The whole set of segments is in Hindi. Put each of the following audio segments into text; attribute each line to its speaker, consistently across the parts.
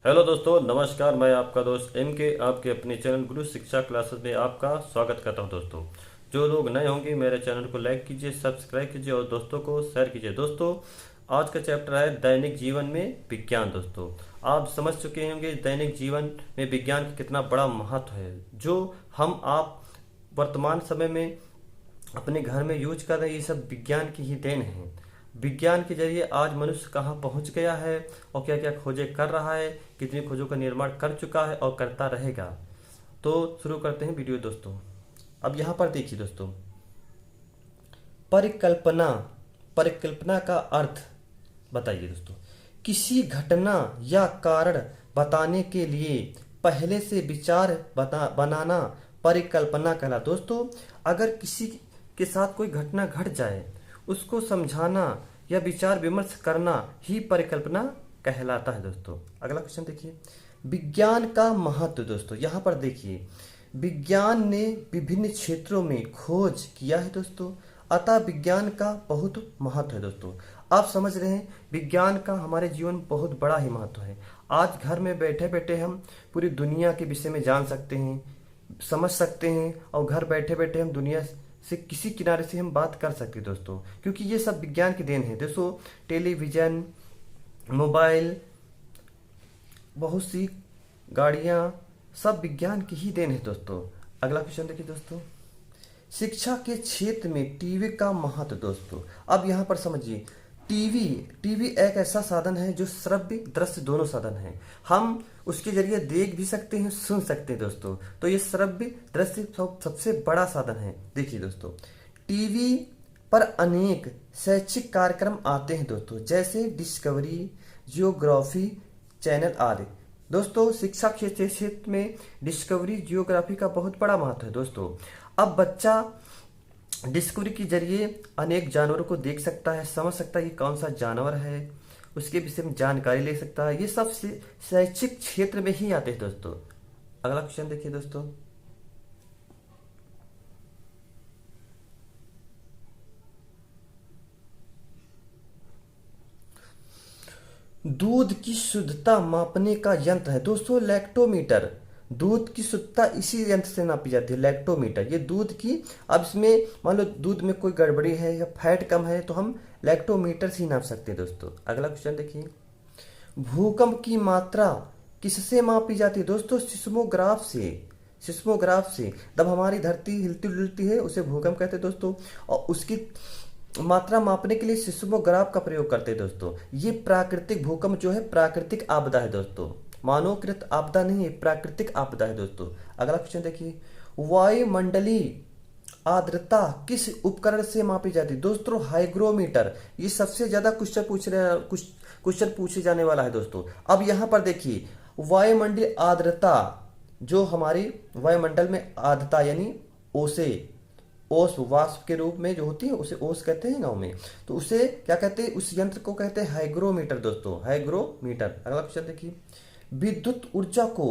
Speaker 1: हेलो दोस्तों, नमस्कार। मैं आपका दोस्त एम के आपके अपने चैनल गुरु शिक्षा क्लासेस में आपका स्वागत करता हूं। दोस्तों, जो लोग नए होंगे मेरे चैनल को लाइक कीजिए, सब्सक्राइब कीजिए और दोस्तों को शेयर कीजिए। दोस्तों, आज का चैप्टर है दैनिक जीवन में विज्ञान। दोस्तों, आप समझ चुके होंगे दैनिक जीवन में विज्ञान का कितना बड़ा महत्व है, जो हम आप वर्तमान समय में अपने घर में यूज कर रहे हैं। ये सब विज्ञान की ही देन है। विज्ञान के जरिए आज मनुष्य कहाँ पहुंच गया है और क्या क्या खोजें कर रहा है, कितनी खोजों का निर्माण कर चुका है और करता रहेगा। तो शुरू करते हैं वीडियो। दोस्तों, अब यहाँ पर देखिए दोस्तों, परिकल्पना। परिकल्पना का अर्थ बताइए दोस्तों। किसी घटना या कारण बताने के लिए पहले से विचार बनाना परिकल्पना कहला। दोस्तों, अगर किसी के साथ कोई घटना घट जाए, उसको समझाना या विचार विमर्श करना ही परिकल्पना कहलाता है। दोस्तों, अगला क्वेश्चन देखिए, विज्ञान का महत्व। दोस्तों, यहाँ पर देखिए, विज्ञान ने विभिन्न क्षेत्रों में खोज किया है दोस्तों, अतः विज्ञान का बहुत महत्व है। दोस्तों, आप समझ रहे हैं विज्ञान का हमारे जीवन में बहुत बड़ा ही महत्व है। आज घर में बैठे बैठे हम पूरी दुनिया के विषय में जान सकते हैं, समझ सकते हैं, और घर बैठे बैठे हम दुनिया से किसी किनारे से हम बात कर सकते हैं दोस्तों, क्योंकि ये सब विज्ञान की देन है। दोस्तों, टेलीविजन, मोबाइल, बहुत सी गाड़ियां, सब विज्ञान की ही देन है दोस्तों। अगला क्वेश्चन देखिए दोस्तों, शिक्षा के क्षेत्र में टीवी का महत्व। दोस्तों, अब यहाँ पर समझिए, टीवी टीवी एक ऐसा साधन है जो श्रव्य दृश्य दोनों साधन है। हम उसके जरिए देख भी सकते हैं, सुन सकते हैं दोस्तों। तो ये श्रव्य दृश्य सबसे बड़ा साधन है। देखिए दोस्तों, टीवी पर अनेक शैक्षिक कार्यक्रम आते हैं दोस्तों, जैसे डिस्कवरी, जियोग्राफी चैनल आदि। दोस्तों, शिक्षा के क्षेत्र में डिस्कवरी, जियोग्राफी का बहुत बड़ा महत्व है दोस्तों। अब बच्चा डिस्कवरी के जरिए अनेक जानवरों को देख सकता है, समझ सकता है कि कौन सा जानवर है, उसके विषय में जानकारी ले सकता है। ये सब शैक्षिक क्षेत्र में ही आते हैं दोस्तों। अगला क्वेश्चन देखिए दोस्तों, दूध की शुद्धता मापने का यंत्र है दोस्तों, लैक्टोमीटर। दूध की शुद्धता इसी यंत्र से नापी जाती है, लैक्टोमीटर। ये दूध की, अब इसमें मान लो दूध में कोई गड़बड़ी है या फैट कम है, तो हम लैक्टोमीटर से ही नाप सकते हैं दोस्तों। अगला क्वेश्चन देखिए, भूकंप की मात्रा किससे मापी जाती है दोस्तों? सिस्मोग्राफ से। सिस्मोग्राफ से जब हमारी धरती हिलती डुलती है, उसे भूकंप कहते हैं दोस्तों, और उसकी मात्रा मापने के लिए सिस्मोग्राफ का प्रयोग करते हैं दोस्तों। ये प्राकृतिक भूकंप जो है प्राकृतिक आपदा है दोस्तों, मानवकृत आपदा नहीं है, प्राकृतिक आपदा है दोस्तों। अगला क्वेश्चन देखिए, वायुमंडलीय आर्द्रता किस उपकरण से मापी जाती है दोस्तों? हाइग्रोमीटर। ये सबसे ज्यादा क्वेश्चन पूछे जाने वाला है दोस्तों। अब यहां पर देखिए, वायुमंडलीय आर्द्रता, जो हमारी वायुमंडल में आर्द्रता यानी ओसे, ओस वाष्प के रूप में जो होती है उसे ओस कहते हैं गांव में, तो उसे क्या कहते हैं? उस यंत्र को कहते हैं हाइग्रोमीटर दोस्तों, हाइग्रोमीटर। अगला क्वेश्चन देखिए, विद्युत ऊर्जा को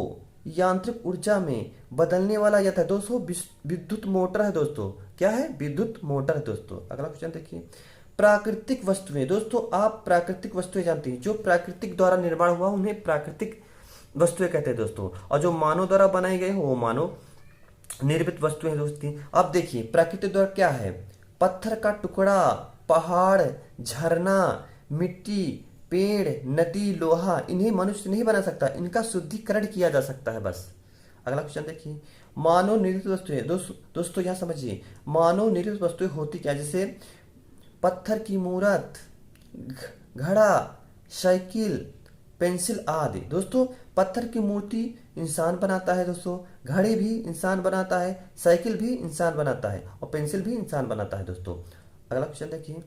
Speaker 1: यांत्रिक ऊर्जा में बदलने वाला यंत्र है दोस्तों, विद्युत मोटर है दोस्तों। क्या है? विद्युत मोटर है दोस्तों। अगला क्वेश्चन देखिए, प्राकृतिक वस्तुएं। दोस्तों, आप प्राकृतिक वस्तुएं जानते हैं, जो प्राकृतिक द्वारा निर्माण हुआ उन्हें प्राकृतिक वस्तुएं कहते हैं दोस्तों, और जो मानव द्वारा बनाई गई वो मानव निर्मित वस्तुएं हैं दोस्तों। अब देखिए, प्राकृतिक द्वारा क्या है? पत्थर का टुकड़ा, पहाड़, झरना, मिट्टी, पेड़, नदी, लोहा, इन्हें मनुष्य नहीं बना सकता, इनका शुद्धिकरण किया जा सकता है बस। अगला क्वेश्चन देखिए, मानव निर्मित वस्तुएं। दोस्तों यहाँ समझिए, मानव निर्मित वस्तुएं होती क्या? जैसे पत्थर की मूर्त, घड़ा, साइकिल, पेंसिल आदि। दोस्तों, पत्थर की मूर्ति इंसान बनाता है दोस्तों, घड़ी भी इंसान बनाता है, साइकिल भी इंसान बनाता है, और पेंसिल भी इंसान बनाता है दोस्तों। अगला क्वेश्चन देखिए,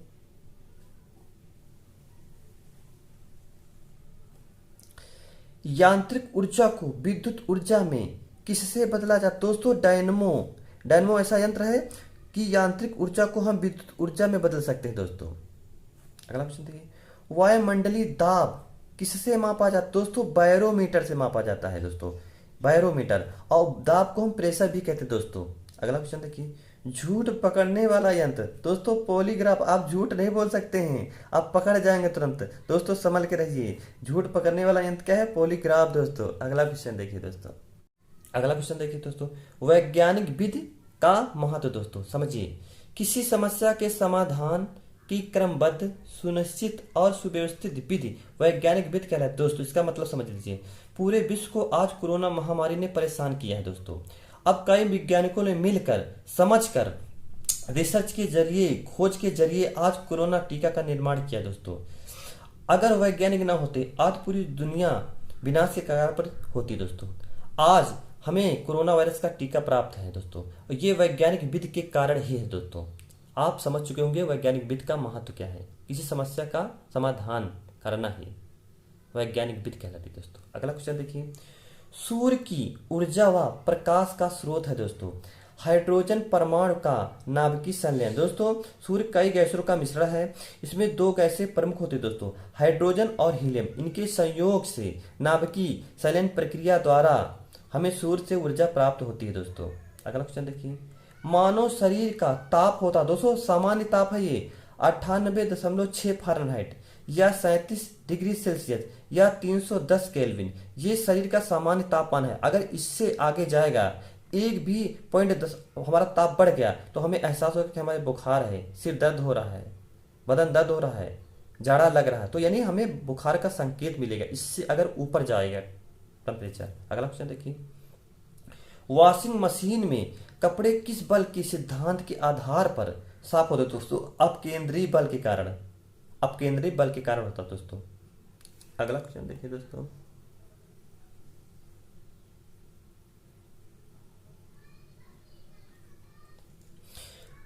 Speaker 1: यांत्रिक ऊर्जा को विद्युत ऊर्जा में किससे बदला जाता? दोस्तों, डायनमो। डायनमो ऐसा यंत्र है कि यांत्रिक ऊर्जा को हम विद्युत ऊर्जा में बदल सकते हैं दोस्तों। अगला क्वेश्चन देखिए, वायुमंडलीय दाब किससे मापा जाता? दोस्तों, बैरोमीटर से मापा जाता है दोस्तों, बैरोमीटर। और दाब को हम प्रेशर भी कहते हैं दोस्तों। अगला क्वेश्चन देखिए, झूठ पकड़ने वाला यंत्र दोस्तों पॉलीग्राफ। आप झूठ नहीं बोल सकते हैं, आप पकड़ जाएंगे तुरंत। दोस्तों संभल के रहिए। झूठ पकड़ने वाला यंत्र क्या है? पॉलीग्राफ दोस्तों। अगला क्वेश्चन देखिए दोस्तों। अगला क्वेश्चन देखिए दोस्तों। वैज्ञानिक विधि का महत्व दोस्तों समझिए। किसी समस्या के समाधान की क्रमबद्ध, सुनिश्चित और सुव्यवस्थित विधि वैज्ञानिक विधि कहलाती है दोस्तों। इसका मतलब समझ लीजिए। पूरे विश्व को आज कोरोना महामारी ने परेशान किया है दोस्तों। अब कई वैज्ञानिकों ने मिलकर, समझकर, रिसर्च के जरिए, खोज के जरिए आज कोरोना टीका का निर्माण किया दोस्तों। अगर वैज्ञानिक ना होते आज पूरी दुनिया विनाश के कगार पर होती दोस्तों। आज हमें कोरोना वायरस का टीका प्राप्त है दोस्तों, और ये वैज्ञानिक विधि के कारण ही है दोस्तों। आप समझ चुके होंगे वैज्ञानिक विधि का महत्व क्या है। किसी समस्या का समाधान करना ही वैज्ञानिक विधि कहलाती है दोस्तों। अगला क्वेश्चन देखिए। सूर्य की ऊर्जा व प्रकाश का स्रोत है दोस्तों हाइड्रोजन परमाणु का नाभिकीय संलयन। दोस्तों सूर्य कई गैसों का मिश्रण है। इसमें दो गैसें प्रमुख होती है दोस्तों, हाइड्रोजन और हीलियम। इनके संयोग से नाभिकीय संलयन प्रक्रिया द्वारा हमें सूर्य से ऊर्जा प्राप्त होती है दोस्तों। अगला क्वेश्चन देखिए। मानव शरीर का ताप होता है दोस्तों, सामान्य ताप है ये 98.6 फ़ारेनहाइट या 37 डिग्री सेल्सियस या 310 केल्विन। ये शरीर का सामान्य तापमान है। अगर इससे आगे जाएगा, एक भी 0.10 हमारा ताप बढ़ गया तो हमें एहसास होगा कि हमारे बुखार है, सिर दर्द हो रहा है, बदन दर्द हो रहा है, जाड़ा लग रहा है, तो यानी हमें बुखार का संकेत मिलेगा इससे अगर ऊपर जाएगा टेम्परेचर। अगला क्वेश्चन देखिए। वॉशिंग मशीन में कपड़े किस बल के सिद्धांत के आधार पर साफ होते दोस्तों? अपकेंद्रीय बल के कारण। अपकेंद्रीय बल के कारण होता है दोस्तों। अगला क्वेश्चन देखिए दोस्तों।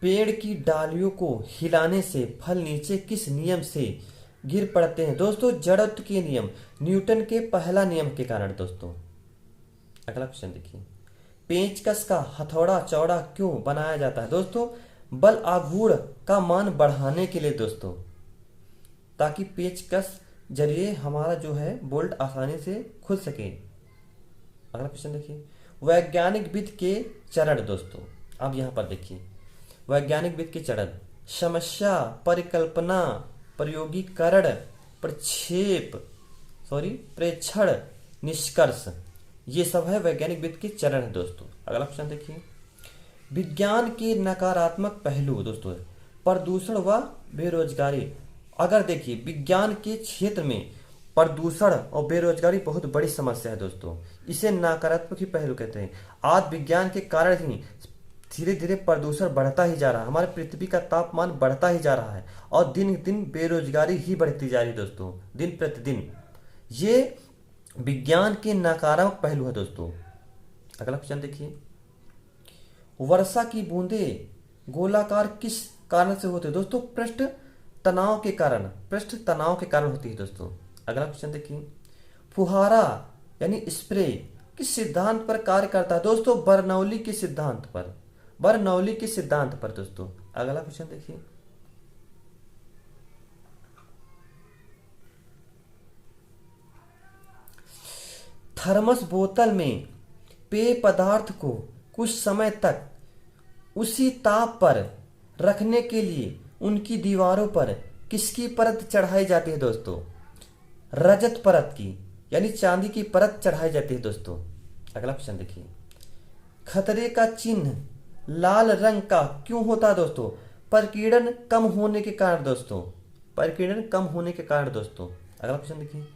Speaker 1: पेड़ की डालियों को हिलाने से फल नीचे किस नियम से गिर पड़ते हैं? दोस्तों जड़त्व के नियम, न्यूटन के पहला नियम के कारण दोस्तों। अगला क्वेश्चन देखिए। पेंचकस का हथौड़ा चौड़ा क्यों बनाया जाता है? दोस्तों बल आघूर्ण का मान बढ़ाने के लिए दोस्तों, ताकि पेंचकस जरिए हमारा जो है बोल्ट आसानी से खुल सके। अगला क्वेश्चन देखिए। वैज्ञानिक विधि के चरण दोस्तों, अब यहां पर देखिए वैज्ञानिक विधि के चरण। समस्या, परिकल्पना, प्रयोगीकरण, प्रेक्षण, निष्कर्ष, ये सब है वैज्ञानिक विधि के चरण है दोस्तों। अगला क्वेश्चन देखिए। विज्ञान के नकारात्मक पहलू दोस्तों, प्रदूषण व बेरोजगारी। अगर देखिए विज्ञान के क्षेत्र में प्रदूषण और बेरोजगारी बहुत बड़ी समस्या है दोस्तों, इसे नकारात्मक ही पहलू कहते हैं। आज विज्ञान के कारण ही धीरे धीरे प्रदूषण बढ़ता ही जा रहा है, हमारे पृथ्वी का तापमान बढ़ता ही जा रहा है, और दिन दिन बेरोजगारी ही बढ़ती जा रही है दोस्तों, दिन प्रतिदिन। ये विज्ञान के नकारात्मक पहलू है दोस्तों। अगला क्वेश्चन देखिए। वर्षा की बूंदें गोलाकार किस कारण से होते हैं? दोस्तों पृष्ठ तनाव के कारण, पृष्ठ तनाव के कारण होती है दोस्तों। अगला क्वेश्चन देखिए। फुहारा यानी स्प्रे किस सिद्धांत पर कार्य करता है? दोस्तों बर्नौली के सिद्धांत पर, बर्नौली के सिद्धांत पर दोस्तों। अगला क्वेश्चन देखिए। थर्मस बोतल में पेय पदार्थ को कुछ समय तक उसी ताप पर रखने के लिए उनकी दीवारों पर किसकी परत चढ़ाई जाती है दोस्तों? रजत परत की, यानी चांदी की परत चढ़ाई जाती है दोस्तों। अगला क्वेश्चन देखिए। खतरे का चिन्ह लाल रंग का क्यों होता है दोस्तों? प्रकीर्णन कम होने के कारण दोस्तों, प्रकीर्णन कम होने के कारण दोस्तों। अगला क्वेश्चन देखिए।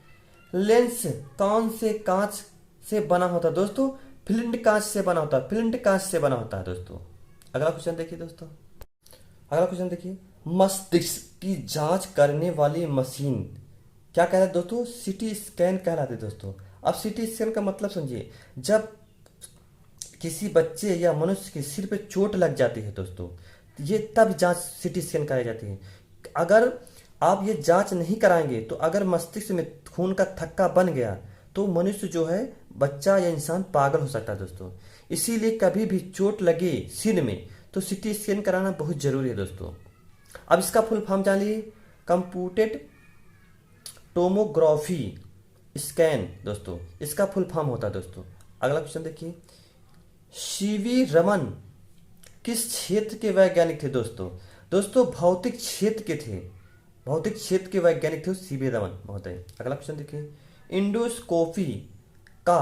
Speaker 1: लेंस कौन से कांच से बना होता है दोस्तों? फ्लिंट कांच से बना होता है, फ्लिंट कांच से बना होता है दोस्तों। अगला क्वेश्चन देखिए दोस्तों। अगला क्वेश्चन देखिए। मस्तिष्क की जांच करने वाली मशीन क्या कहलाती है दोस्तों? सीटी स्कैन कहलाती है दोस्तों। अब सीटी स्कैन का मतलब समझिए। जब किसी बच्चे या मनुष्य के सिर पे चोट लग जाती है दोस्तों, ये तब जांच सीटी स्कैन कराई जाती है। अगर आप ये जांच नहीं कराएंगे तो अगर मस्तिष्क में खून का थक्का बन गया तो मनुष्य जो है, बच्चा या इंसान पागल हो सकता है दोस्तों। इसीलिए कभी भी चोट लगे सिर में तो सीटी स्कैन कराना बहुत जरूरी है दोस्तों। अब इसका फुल फॉर्म जानिए। कंप्यूटेड टोमोग्राफी स्कैन दोस्तों, इसका फुल फॉर्म होता है दोस्तों। अगला क्वेश्चन देखिए। सीवी रमन किस क्षेत्र के वैज्ञानिक थे दोस्तों? दोस्तों भौतिक क्षेत्र के थे, भौतिक क्षेत्र के वैज्ञानिक थे सीवी रमन महोदय। अगला क्वेश्चन देखिए, इंडोस्कोपी का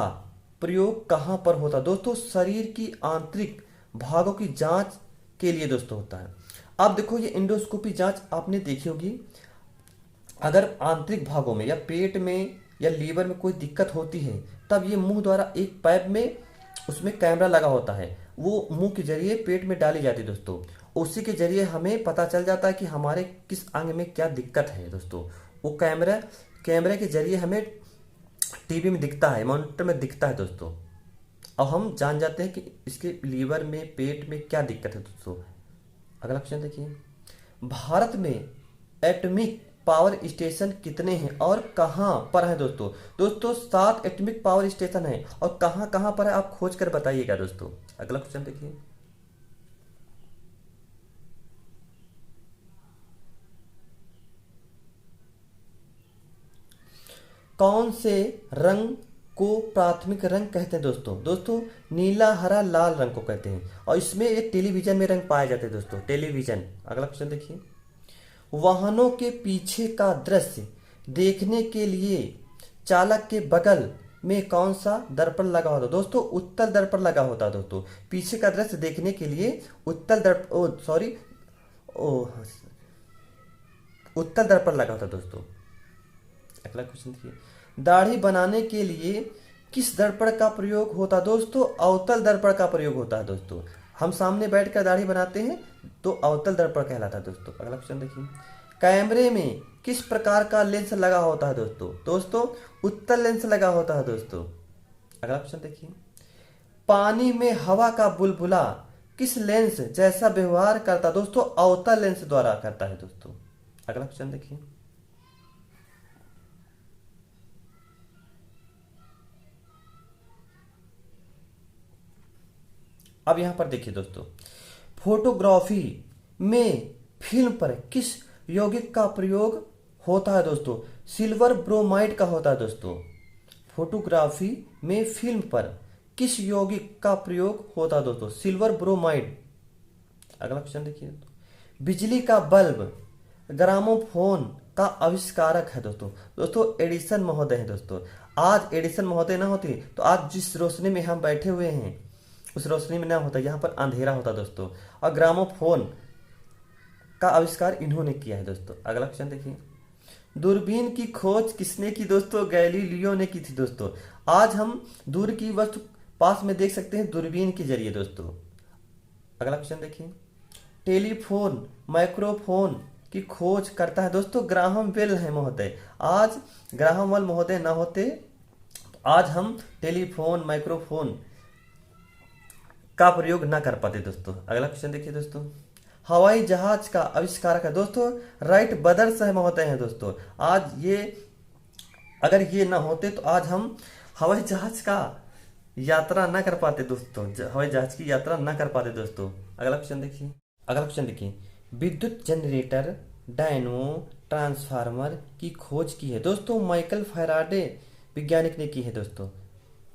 Speaker 1: प्रयोग कहाँ पर होता है? दोस्तों शरीर की आंतरिक भागों की जांच के लिए दोस्तों होता है। अब देखो ये इंडोस्कोपी जांच आपने देखी होगी, अगर आंतरिक भागों में या पेट में या लीवर में कोई दिक्कत होती है तब ये मुंह द्वारा एक पाइप में उसमें कैमरा लगा होता है, वो मुंह के जरिए पेट में डाली जाती है दोस्तों। उसी के जरिए हमें पता चल जाता है कि हमारे किस अंग में क्या दिक्कत है दोस्तों। वो कैमरे के जरिए हमें टीवी में दिखता है, मॉनिटर में दिखता है दोस्तों। अब हम जान जाते हैं कि इसके लीवर में पेट में क्या दिक्कत है दोस्तों। अगला क्वेश्चन देखिए, भारत में एटॉमिक पावर स्टेशन कितने हैं और कहां पर है दोस्तों? दोस्तों 7 एटॉमिक पावर स्टेशन है और कहां कहां पर है आप खोज कर बताइएगा दोस्तों। अगला क्वेश्चन देखिए, कौन से रंग को प्राथमिक रंग कहते हैं दोस्तों? दोस्तों नीला हरा लाल रंग को कहते हैं और इसमें एक टेलीविजन में रंग पाए जाते हैं दोस्तों, टेलीविजन। अगला क्वेश्चन देखिए, वाहनों के पीछे का दृश्य देखने के लिए चालक के बगल में कौन सा दर्पण लगा होता है? दोस्तों उत्तल दर्पण लगा होता है दोस्तों। पीछे का दृश्य देखने के लिए उत्तल दर्पण लगा होता है दोस्तों। अगला क्वेश्चन देखिए, दाढ़ी बनाने के लिए किस दर्पण का प्रयोग होता है? दोस्तों अवतल दर्पण का प्रयोग होता है दोस्तों। हम सामने बैठकर दाढ़ी बनाते हैं तो अवतल दर्पण कहलाता है दोस्तों। अगला क्वेश्चन देखिए, कैमरे में किस प्रकार का लेंस लगा होता है दोस्तों? दोस्तों उत्तल लेंस लगा होता है दोस्तों। अगला क्वेश्चन देखिए, पानी में हवा का बुलबुला किस लेंस जैसा व्यवहार करता है? दोस्तों अवतल लेंस द्वारा करता है दोस्तों। अगला क्वेश्चन देखिए, अब यहां पर देखिए दोस्तों, फोटोग्राफी में फिल्म पर किस यौगिक का प्रयोग होता है दोस्तों? सिल्वर ब्रोमाइड का होता है दोस्तों। फोटोग्राफी में फिल्म पर किस यौगिक का प्रयोग होता है दोस्तों? Silver bromide. अगला क्वेश्चन देखिए, बिजली का बल्ब ग्रामोफोन का आविष्कारक है दोस्तों। दोस्तों एडिसन महोदय है दोस्तों। आज एडिसन महोदय ना होती तो आज जिस रोशनी में हम बैठे हुए हैं उस रोशनी में ना होता, यहाँ पर अंधेरा होता दोस्तों। और ग्रामोफोन का आविष्कार इन्होंने किया है दोस्तों। अगला क्वेश्चन देखिए, दूरबीन की खोज किसने की दोस्तों? गैलीलियो ने की थी दोस्तों। आज हम दूर की वस्तु पास में देख सकते हैं दूरबीन के जरिए दोस्तों। अगला क्वेश्चन देखिए, टेलीफोन माइक्रोफोन की खोज करता है दोस्तों ग्राहम बेल है महोदय। आज ग्राहम बेल महोदय ना होते तो आज हम टेलीफोन माइक्रोफोन का प्रयोग ना कर पाते दोस्तों। अगला क्वेश्चन देखिए दोस्तों, हवाई जहाज का आविष्कारक है दोस्तों राइट ब्रदर्स है महोदय हैं दोस्तों। आज ये अगर ये ना होते तो आज हम हवाई जहाज का यात्रा ना कर पाते दोस्तों, हवाई जहाज की यात्रा ना कर पाते दोस्तों। अगला क्वेश्चन देखिए, विद्युत जनरेटर डायनो ट्रांसफार्मर की खोज की है दोस्तों माइकल फैराडे वैज्ञानिक ने की है दोस्तों।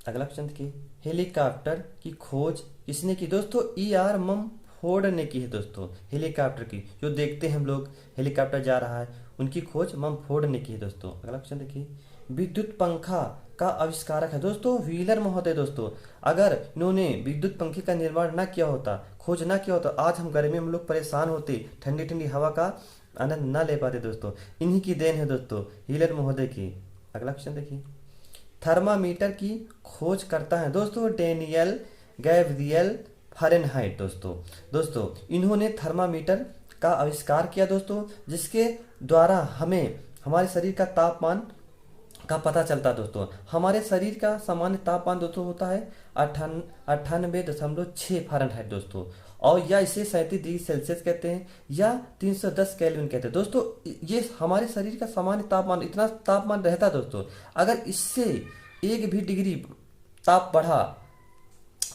Speaker 1: अगला क्वेश्चन देखिए, हेलीकॉप्टर की खोज किसने की दोस्तों? E.R. ममफोर्ड ने की है दोस्तों। हेलीकॉप्टर की जो देखते हैं हम लोग हेलीकॉप्टर जा रहा है उनकी खोज ममफोर्ड ने की है दोस्तों। अगला क्वेश्चन देखिए, विद्युत पंखा का आविष्कारक है दोस्तों व्हीलर महोदय दोस्तों। अगर इन्होंने विद्युत पंखे का निर्माण ना किया होता, खोज ना किया होता, आज हम गर्मी में हम लोग परेशान होते, ठंडी ठंडी हवा का आनंद ना ले पाते दोस्तों। इन्हीं की देन है दोस्तों व्हीलर महोदय की। अगला क्वेश्चन देखिए, थर्मामीटर की खोज करता है दोस्तों डेनियल गैब्रियल फारेनहाइट दोस्तों इन्होंने थर्मामीटर का आविष्कार किया दोस्तों, जिसके द्वारा हमें हमारे शरीर का तापमान का पता चलता है दोस्तों। हमारे शरीर का सामान्य तापमान दोस्तों होता है 98.6 फारेनहाइट दोस्तों, और या इसे 37 डिग्री सेल्सियस कहते हैं या 310 केल्विन कहते हैं दोस्तों। ये हमारे शरीर का सामान्य तापमान, इतना तापमान रहता है दोस्तों। अगर इससे 1 भी डिग्री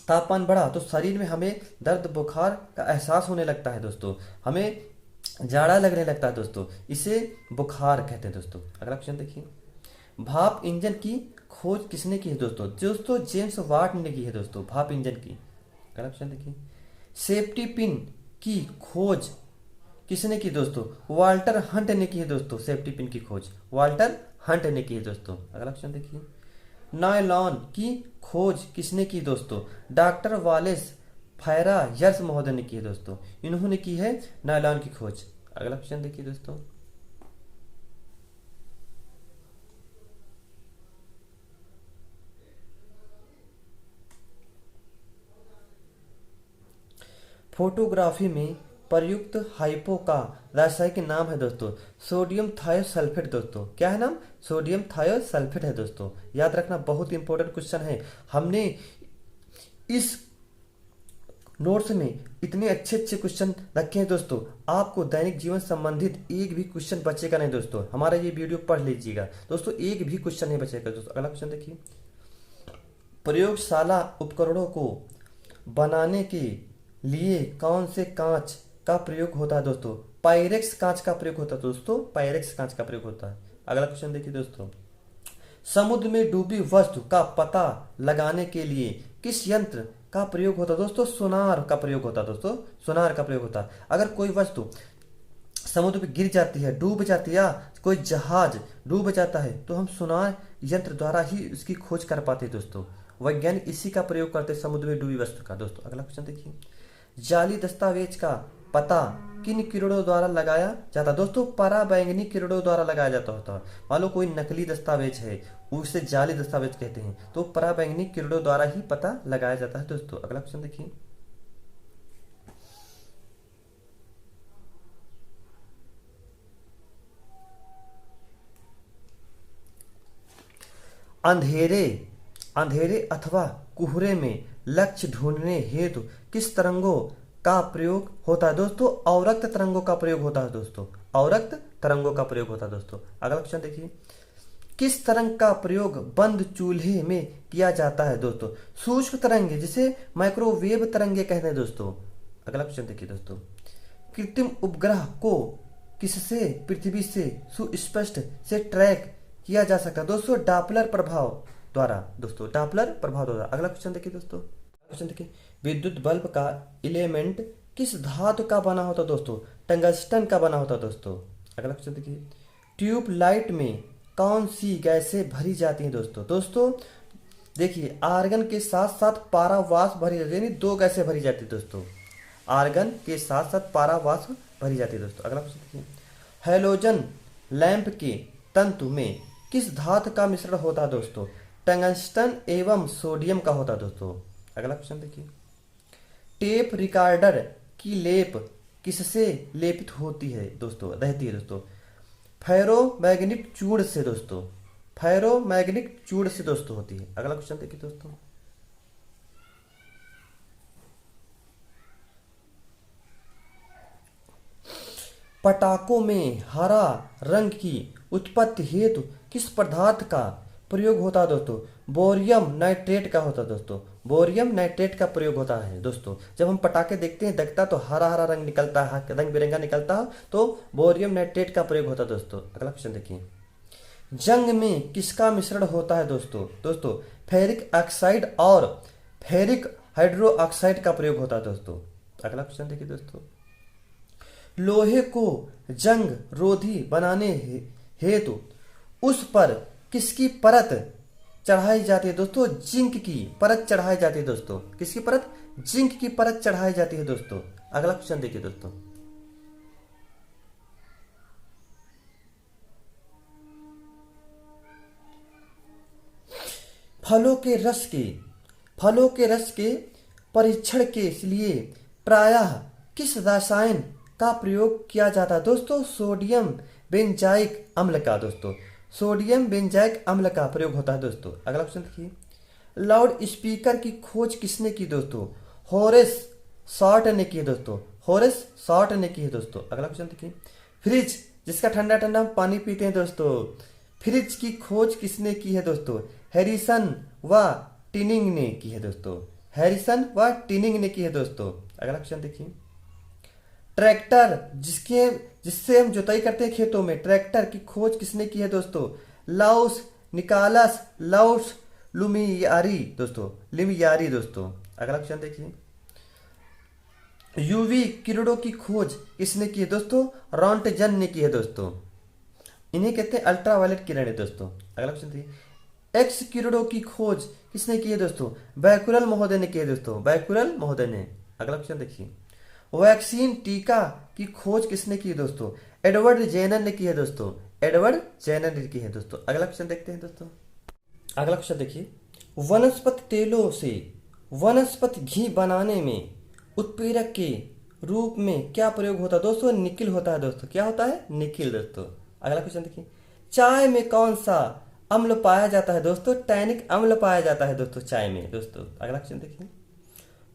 Speaker 1: तापमान बढ़ा तो शरीर में हमें दर्द बुखार का एहसास होने लगता है दोस्तों, हमें जाड़ा लगने लगता है दोस्तों, इसे बुखार कहते हैं दोस्तों। अगला क्वेश्चन देखिए, भाप इंजन की खोज किसने की है दोस्तों? जेम्स वाट ने की है दोस्तों भाप इंजन की। अगला क्वेश्चन देखिए, सेफ्टी पिन की खोज किसने की दोस्तों? वाल्टर हंट ने की है दोस्तों। सेफ्टी पिन की खोज वाल्टर हंट ने की है दोस्तों। अगला क्वेश्चन देखिए, नायलॉन की खोज किसने की दोस्तों? डॉक्टर वालेस फायरा यर्स महोदय ने की है दोस्तों। इन्होंने की है नायलॉन की खोज। अगला क्वेश्चन देखिए दोस्तों, फोटोग्राफी में प्रयुक्त हाइपो का रासायनिक नाम है दोस्तों सोडियम थायोसल्फेट दोस्तों। क्या है नाम? सोडियम थायोसल्फेट है दोस्तों। याद रखना, बहुत इंपॉर्टेंट क्वेश्चन है। हमने इस नोट्स में इतने अच्छे अच्छे क्वेश्चन रखे हैं दोस्तों, आपको दैनिक जीवन संबंधित एक भी क्वेश्चन बचेगा नहीं दोस्तों। हमारा ये वीडियो पढ़ लीजिएगा दोस्तों, एक भी क्वेश्चन नहीं बचेगा दोस्तों। अगला क्वेश्चन देखिए, प्रयोगशाला उपकरणों को बनाने के लिए कौन से कांच का प्रयोग होता है दोस्तों? पायरेक्स कांच का प्रयोग होता है दोस्तों। पायरेक्स कांच का प्रयोग होता है। अगला क्वेश्चन देखिए दोस्तों, समुद्र में डूबी वस्तु का पता लगाने के लिए किस यंत्र का प्रयोग होता है दोस्तों? सोनार का प्रयोग होता है दोस्तों। सोनार का प्रयोग होता है। अगर कोई वस्तु समुद्र में गिर जाती है, डूब जाती है, या कोई जहाज डूब जाता है, तो हम सोनार यंत्र द्वारा ही उसकी खोज कर पाते हैं दोस्तों। वैज्ञानिक इसी का प्रयोग करते हैं समुद्र में डूबी वस्तु का दोस्तों। अगला क्वेश्चन देखिए, जाली दस्तावेज का पता किन किरणों द्वारा लगाया जाता है दोस्तों? पराबैंगनी किरणों द्वारा लगाया जाता होता है। मान लो कोई नकली दस्तावेज है, उसे जाली दस्तावेज कहते हैं, तो पराबैंगनी किरणों द्वारा ही पता लगाया जाता है दोस्तों। अगला क्वेश्चन देखिए, अंधेरे अंधेरे अथवा कुहरे में लक्ष्य ढूंढने हेतु किस तरंगों का प्रयोग होता है दोस्तों? अवरक्त तरंगों का प्रयोग होता है दोस्तों। अवरक्त तरंगों का प्रयोग होता है दोस्तों। अगला क्वेश्चन देखिए, किस तरंग का प्रयोग बंद चूल्हे में किया जाता है दोस्तों? सूक्ष्म तरंगे, जिसे माइक्रोवेव तरंगे कहते हैं दोस्तों। अगला क्वेश्चन देखिए दोस्तों, कृत्रिम उपग्रह को किससे पृथ्वी से सुस्पष्ट से ट्रैक किया जा सकता है दोस्तों? डॉपलर प्रभाव द्वारा दोस्तों। डॉपलर प्रभाव द्वारा। अगला क्वेश्चन देखिए दोस्तों, क्वेश्चन देखिए, विद्युत बल्ब का एलिमेंट किस धातु का बना होता है दोस्तों? टंगस्टन का बना होता है दोस्तों। अगला क्वेश्चन देखिए, ट्यूब लाइट में कौन सी गैसें भरी जाती हैं दोस्तों? दोस्तों देखिए, आर्गन के साथ साथ पारावास भरी जाती है, यानी दो गैसें भरी जाती है दोस्तों। आर्गन के साथ साथ पारावास भरी जाती है दोस्तों। अगला क्वेश्चन देखिए, हैलोजन लैंप के तंतु में किस धातु का मिश्रण होता है दोस्तों? टंगस्टन एवं सोडियम का होता है दोस्तों। अगला क्वेश्चन देखिए, टेप रिकॉर्डर की लेप किससे लेपित होती है दोस्तों? रहती है दोस्तों। फेरोमैग्नेटिक चूड़ से दोस्तों। फेरोमैग्नेटिक चूड़ से दोस्तों होती है। अगला क्वेश्चन देखिए दोस्तों, पटाखों में हरा रंग की उत्पत्ति हेतु किस पदार्थ का प्रयोग होता है दोस्तों? बोरियम नाइट्रेट का होता है दोस्तों। बोरियम नाइट्रेट का प्रयोग होता है दोस्तों। जब हम पटाखे देखते हैं, दिखता तो हरा हरा रंग निकलता है, रंग बिरंगा निकलता है, तो बोरियम नाइट्रेट का प्रयोग होता है दोस्तों। अगला क्वेश्चन देखिए, जंग में किसका मिश्रण होता है दोस्तों? दोस्तों फेरिक ऑक्साइड और फेरिक हाइड्रो ऑक्साइड का प्रयोग होता है दोस्तों। अगला क्वेश्चन देखिए दोस्तों, लोहे को जंग रोधी बनाने हेतु उस पर किसकी परत चढ़ाई जाती है दोस्तों? जिंक की परत चढ़ाई जाती है दोस्तों। किसकी परत? जिंक की परत चढ़ाई जाती है दोस्तों। अगला क्वेश्चन देखिए दोस्तों, फलों के रस के परीक्षण के लिए प्रायः किस रसायन का प्रयोग किया जाता है दोस्तों? सोडियम बेंजाइक अम्ल का दोस्तों। सोडियम बेंजाइक अम्ल का प्रयोग होता है दोस्तों। अगला क्वेश्चन देखिए, लाउड स्पीकर की खोज किसने की दोस्तों? होरेस शॉर्ट ने की है दोस्तों। होरेस शॉर्ट ने की है दोस्तों। अगला क्वेश्चन देखिए, फ्रिज जिसका ठंडा ठंडा हम पानी पीते हैं दोस्तों, फ्रिज की खोज किसने की है दोस्तों? हैरिसन व टिनिंग ने की है दोस्तों। हैरिसन व टिनिंग ने की है दोस्तों। अगला क्वेश्चन देखिए, ट्रैक्टर जिससे हम जुताई करते हैं खेतों में, ट्रैक्टर की खोज किसने की है दोस्तों? लाउस निकालस लाउस लुमियारी दोस्तों। लिमियारी दोस्तों। अगला क्वेश्चन देखिए, यूवी किरणों की खोज किसने की है दोस्तों? रॉन्टजन ने की है दोस्तों। इन्हें कहते हैं अल्ट्रावायलेट किरणें दोस्तों। अगला क्वेश्चन देखिए, एक्स किरणों की खोज किसने की है दोस्तों? बैकुलर महोदय ने की है दोस्तों, बैकुलर महोदय ने। अगला क्वेश्चन देखिए, वैक्सीन टीका की खोज किसने की है दोस्तों? एडवर्ड जेनर ने की है दोस्तों, एडवर्ड जेनर ने की है दोस्तों। अगला क्वेश्चन देखते हैं दोस्तों। अगला क्वेश्चन देखिए, वनस्पति तेलों से वनस्पति घी बनाने में उत्प्रेरक के रूप में क्या प्रयोग होता है दोस्तों? निकिल होता है दोस्तों। क्या होता है? निकिल दोस्तों। अगला क्वेश्चन देखिए, चाय में कौन सा अम्ल पाया जाता है दोस्तों? टैनिक अम्ल पाया जाता है दोस्तों चाय में दोस्तों। अगला क्वेश्चन देखिए,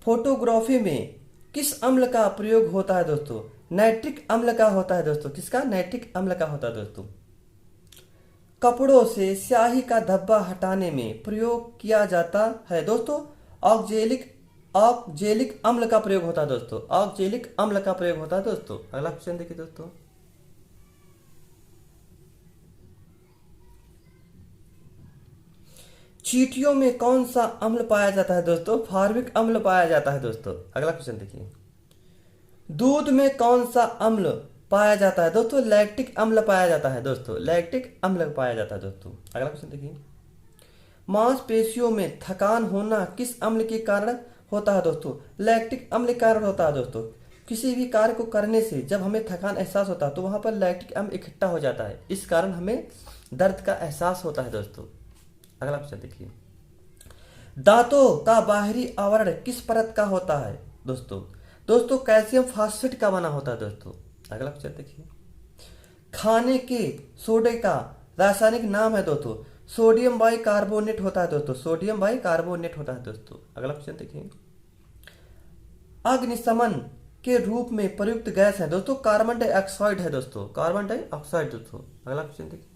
Speaker 1: फोटोग्राफी में किस अम्ल का प्रयोग होता है दोस्तों? नाइट्रिक अम्ल का होता है दोस्तों। किसका? नाइट्रिक अम्ल का होता है दोस्तों। कपड़ों से स्याही का धब्बा हटाने में प्रयोग किया जाता है दोस्तों ऑक्जेलिक ऑक्जेलिक अम्ल का प्रयोग होता है दोस्तों, ऑक्जेलिक अम्ल का प्रयोग होता है दोस्तों। अगला क्वेश्चन देखिए दोस्तों, चींटियों में कौन सा अम्ल पाया जाता है दोस्तों? फॉर्मिक अम्ल पाया जाता है दोस्तों। अगला क्वेश्चन देखिए, दूध में कौन सा अम्ल पाया जाता है दोस्तों? लैक्टिक अम्ल पाया जाता है दोस्तों, लैक्टिक अम्ल पाया जाता है दोस्तों। अगला क्वेश्चन देखिए, मांसपेशियों में थकान होना किस अम्ल के कारण होता है दोस्तों? लैक्टिक अम्ल के कारण होता है दोस्तों। किसी भी कार्य को करने से जब हमें थकान एहसास होता है तो वहां पर लैक्टिक अम्ल इकट्ठा हो जाता है, इस कारण हमें दर्द का एहसास होता है दोस्तों। अगला क्वेश्चन देखिए, दांतों का बाहरी आवरण किस परत का होता है दोस्तों? दोस्तों कैल्शियम फास्फेट का बना होता है दोस्तों। अगला क्वेश्चन देखिए, खाने के सोडे का रासायनिक नाम है दोस्तों सोडियम बाई कार्बोनेट होता है दोस्तों, सोडियम बाई कार्बोनेट होता है दोस्तों। अगला क्वेश्चन देखिए, अग्निशमन के रूप में प्रयुक्त गैस है दोस्तों कार्बन डाइऑक्साइड है दोस्तों, कार्बन डाइऑक्साइड दोस्तों। अगला क्वेश्चन देखिए,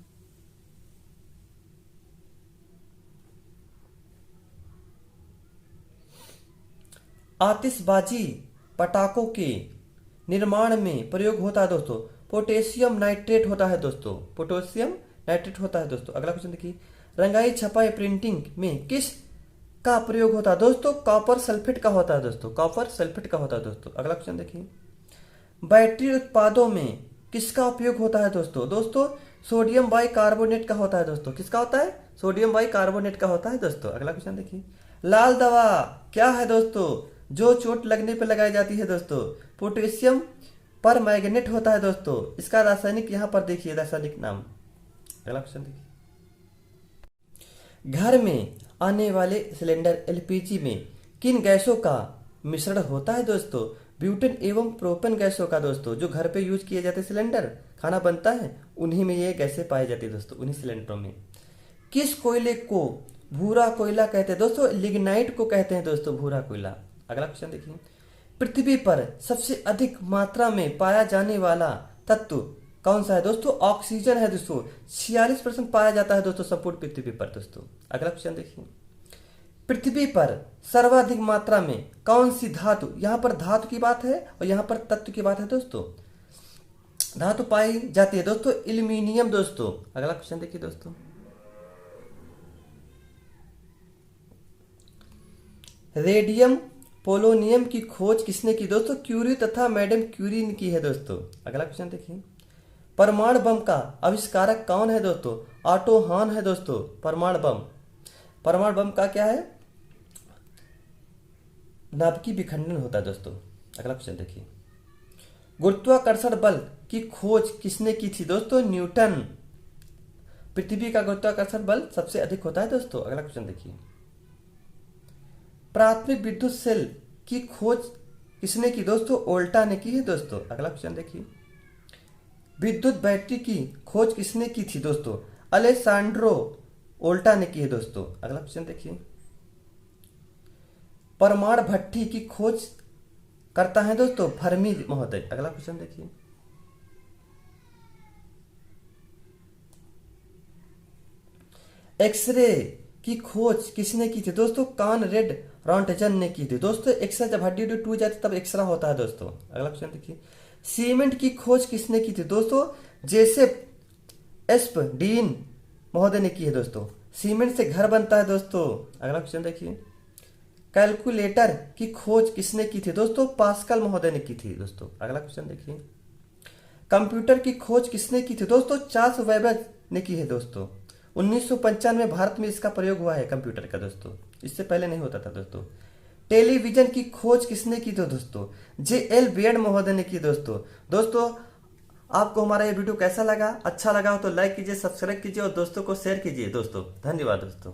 Speaker 1: आतिशबाजी पटाखों के निर्माण में प्रयोग होता है दोस्तों पोटेशियम नाइट्रेट होता है दोस्तों, पोटेशियम नाइट्रेट होता है दोस्तों। अगला क्वेश्चन देखिए, रंगाई छपाई प्रिंटिंग में किस का प्रयोग होता है दोस्तों? कॉपर सल्फेट का होता है दोस्तों, कॉपर सल्फेट का होता है दोस्तों। अगला क्वेश्चन देखिए, बैटरी उत्पादों में किसका उपयोग होता है दोस्तों? दोस्तों सोडियम बाई कार्बोनेट का होता है दोस्तों। किसका होता है? सोडियम बाई कार्बोनेट का होता है दोस्तों। अगला क्वेश्चन देखिए, लाल दवा क्या है दोस्तों जो चोट लगने पर लगाई जाती है दोस्तों? पोटेशियम पर मैग्नेट होता है दोस्तों, इसका रासायनिक यहाँ पर देखिए, रासायनिक नाम। अगला क्वेश्चन देखिए, घर में आने वाले सिलेंडर एलपीजी में किन गैसों का मिश्रण होता है दोस्तों? ब्यूटेन एवं प्रोपेन गैसों का दोस्तों। जो घर पे यूज किए जाते सिलेंडर खाना बनता है उन्हीं में ये गैसें पाई जाती है दोस्तों, उन्हीं सिलेंडरों में। किस कोयले को भूरा कोयला कहते हैं दोस्तों? लिग्नाइट को कहते हैं दोस्तों भूरा कोयला। अगला क्वेश्चन देखिए, पृथ्वी पर सबसे अधिक मात्रा में पाया जाने वाला तत्व कौन सा है दोस्तों? ऑक्सीजन है दोस्तों, 46% पाया जाता है दोस्तों संपूर्ण पृथ्वी पर दोस्तों। अगला क्वेश्चन देखिए, पृथ्वी पर सर्वाधिक मात्रा में कौन सी धातु, यहां पर धातु की बात है और यहां पर तत्व की बात है दोस्तों, धातु पाई जाती है दोस्तों? एल्यूमिनियम दोस्तों। अगला क्वेश्चन देखिए दोस्तों, रेडियम पोलोनियम की खोज किसने की दोस्तों? क्यूरी तथा मैडम क्यूरी ने की है दोस्तों। अगला क्वेश्चन देखिए, परमाणु बम का आविष्कारक कौन है दोस्तों? ऑटो हॉर्न है दोस्तों। परमाणु बम का क्या है? नाभिकीय विखंडन होता है दोस्तों। अगला क्वेश्चन देखिए, गुरुत्वाकर्षण बल की खोज किसने की थी दोस्तों? न्यूटन। पृथ्वी का गुरुत्वाकर्षण बल सबसे अधिक होता है दोस्तों। अगला क्वेश्चन देखिए, प्राथमिक विद्युत सेल की खोज किसने की दोस्तों? ओल्टा ने की है दोस्तों। अगला क्वेश्चन देखिए, विद्युत बैटरी की खोज किसने की थी दोस्तों? अलेसांड्रो ओल्टा ने की है दोस्तों। अगला क्वेश्चन देखिए, परमाणु भट्ठी की खोज करता है दोस्तों फर्मी महोदय। अगला क्वेश्चन देखिए, एक्सरे की खोज किसने की थी दोस्तों? कॉनरेड रॉन्टजन ने की थी दोस्तों। एक्सरे जब हड्डी टूट जाती है तब एक्सरा होता है दोस्तों। अगला क्वेश्चन देखिए, सीमेंट की खोज किसने की थी दोस्तों? जेसेप एस्पडीन महोदय ने की है दोस्तों। सीमेंट से घर बनता है दोस्तों। अगला क्वेश्चन देखिए, कैलकुलेटर की खोज किसने की थी दोस्तों? पास्कल महोदय ने की थी दोस्तों। अगला क्वेश्चन देखिए, कंप्यूटर की खोज किसने की थी दोस्तों? चार्ल्स वेबर ने की है दोस्तों। 1995 में भारत में इसका प्रयोग हुआ है कंप्यूटर का दोस्तों, इससे पहले नहीं होता था दोस्तों। टेलीविजन की खोज किसने की थी दोस्तों? जे एल बेयड महोदय ने की दोस्तों। दोस्तों आपको हमारा ये वीडियो कैसा लगा? अच्छा लगा हो तो लाइक कीजिए, सब्सक्राइब कीजिए और दोस्तों को शेयर कीजिए दोस्तों। धन्यवाद दोस्तों।